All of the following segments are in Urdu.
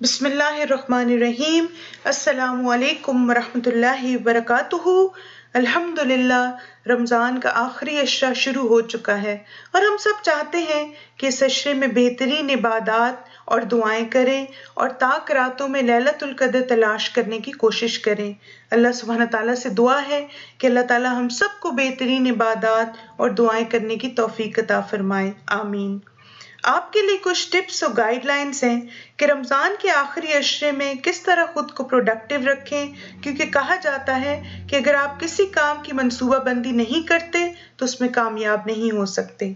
بسم اللہ الرحمن الرحیم۔ السلام علیکم ورحمۃ اللہ وبرکاتہ۔ الحمدللہ رمضان کا آخری عشرہ شروع ہو چکا ہے اور ہم سب چاہتے ہیں کہ اس عشرے میں بہترین عبادات اور دعائیں کریں اور طاق راتوں میں لیلۃ القدر تلاش کرنے کی کوشش کریں۔ اللہ سبحانہ تعالیٰ سے دعا ہے کہ اللہ تعالیٰ ہم سب کو بہترین عبادات اور دعائیں کرنے کی توفیق عطا فرمائے، آمین۔ آپ کے لیے کچھ ٹپس اور گائیڈ لائنز ہیں کہ رمضان کے آخری عشرے میں کس طرح خود کو پروڈکٹیو رکھیں، کیونکہ کہا جاتا ہے کہ اگر آپ کسی کام کی منصوبہ بندی نہیں کرتے تو اس میں کامیاب نہیں ہو سکتے۔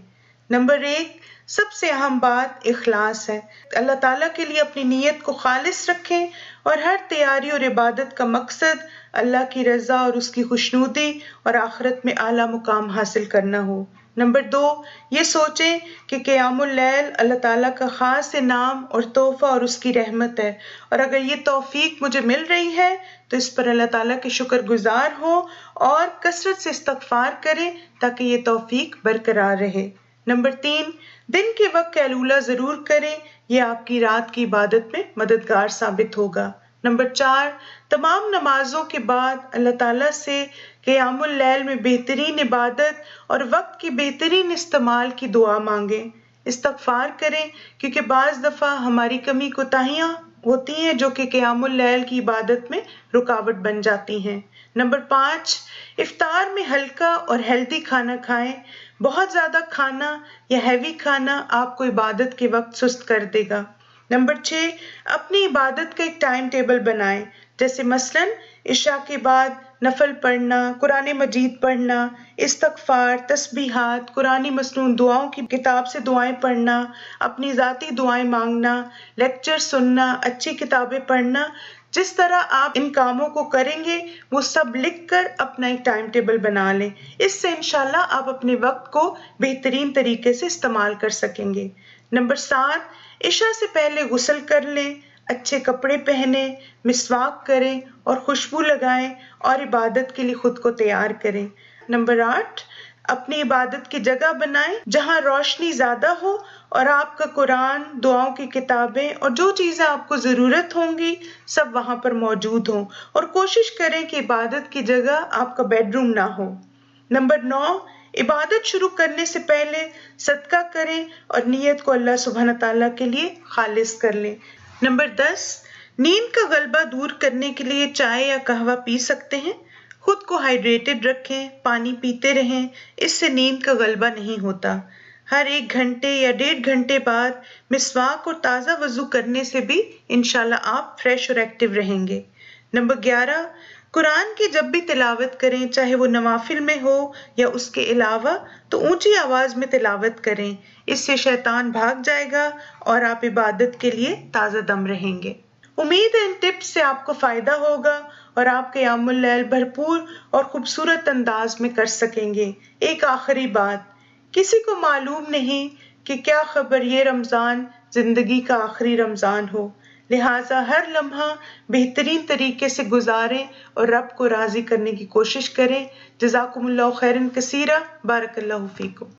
نمبر 1، سب سے اہم بات اخلاص ہے۔ اللہ تعالیٰ کے لیے اپنی نیت کو خالص رکھیں اور ہر تیاری اور عبادت کا مقصد اللہ کی رضا اور اس کی خوشنودی اور آخرت میں اعلیٰ مقام حاصل کرنا ہو۔ نمبر 2، یہ سوچیں کہ قیام اللیل اللہ تعالیٰ کا خاص انعام اور تحفہ اور اس کی رحمت ہے، اور اگر یہ توفیق مجھے مل رہی ہے تو اس پر اللہ تعالیٰ کے شکر گزار ہوں اور کثرت سے استغفار کریں تاکہ یہ توفیق برقرار رہے۔ نمبر 3، دن کے وقت قیلولہ ضرور کریں، یہ آپ کی رات کی عبادت میں مددگار ثابت ہوگا۔ نمبر 4، تمام نمازوں کے بعد اللہ تعالیٰ سے قیام اللیل میں بہترین عبادت اور وقت کی بہترین استعمال کی دعا مانگیں، استغفار کریں، کیونکہ بعض دفعہ ہماری کمی کوتاہیاں ہوتی ہیں جو کہ قیام اللیل کی عبادت میں رکاوٹ بن جاتی ہیں۔ نمبر 5، افطار میں ہلکا اور ہیلدی کھانا کھائیں۔ بہت زیادہ کھانا یا ہیوی کھانا آپ کو عبادت کے وقت سست کر دے گا۔ نمبر 6، اپنی عبادت کا ایک ٹائم ٹیبل بنائیں، جیسے مثلاً عشاء کے بعد نفل پڑھنا، قرآن مجید پڑھنا، استغفار، تسبیحات، قرآنی مسنون دعاؤں کی کتاب سے دعائیں پڑھنا، اپنی ذاتی دعائیں مانگنا، لیکچر سننا، اچھی کتابیں پڑھنا۔ جس طرح آپ ان کاموں کو کریں گے وہ سب لکھ کر اپنا ایک ٹائم ٹیبل بنا لیں، اس سے انشاءاللہ آپ اپنے وقت کو بہترین طریقے سے استعمال کر سکیں گے۔ نمبر 7، عشاء سے پہلے غسل کر لیں، اچھے کپڑے پہنیں، مسواک کریں اور خوشبو لگائیں اور عبادت کے لیے خود کو تیار کریں۔ نمبر 8، اپنی عبادت کی جگہ بنائیں جہاں روشنی زیادہ ہو اور آپ کا قرآن، دعاؤں کی کتابیں اور جو چیزیں آپ کو ضرورت ہوں گی سب وہاں پر موجود ہوں، اور کوشش کریں کہ عبادت کی جگہ آپ کا بیڈ روم نہ ہو۔ نمبر 9، عبادت شروع کرنے سے پہلے صدقہ کریں اور نیت کو اللہ سبحانہ تعالیٰ کے لیے خالص کر لیں۔ نمبر 10، نیند کا غلبہ دور کرنے کے لیے چائے یا قہوہ پی سکتے ہیں۔ خود کو ہائیڈریٹڈ رکھیں، پانی پیتے رہیں، اس سے نیند کا غلبہ نہیں ہوتا۔ ہر 1 گھنٹے یا 1.5 گھنٹے بعد مسواک اور تازہ وضو کرنے سے بھی انشاءاللہ آپ فریش اور ایکٹیو رہیں گے۔ نمبر 11، قرآن کی جب بھی تلاوت کریں، چاہے وہ نوافل میں ہو یا اس کے علاوہ، تو اونچی آواز میں تلاوت کریں، اس سے شیطان بھاگ جائے گا اور آپ عبادت کے لیے تازہ دم رہیں گے۔ امید ہے ان ٹپس سے آپ کو فائدہ ہوگا اور آپ قیام اللیل بھرپور اور خوبصورت انداز میں کر سکیں گے۔ ایک آخری بات، کسی کو معلوم نہیں کہ کیا خبر یہ رمضان زندگی کا آخری رمضان ہو، لہٰذا ہر لمحہ بہترین طریقے سے گزاریں اور رب کو راضی کرنے کی کوشش کریں۔ جزاکم اللہ خیرا کثیرا، بارک اللہ فیکم۔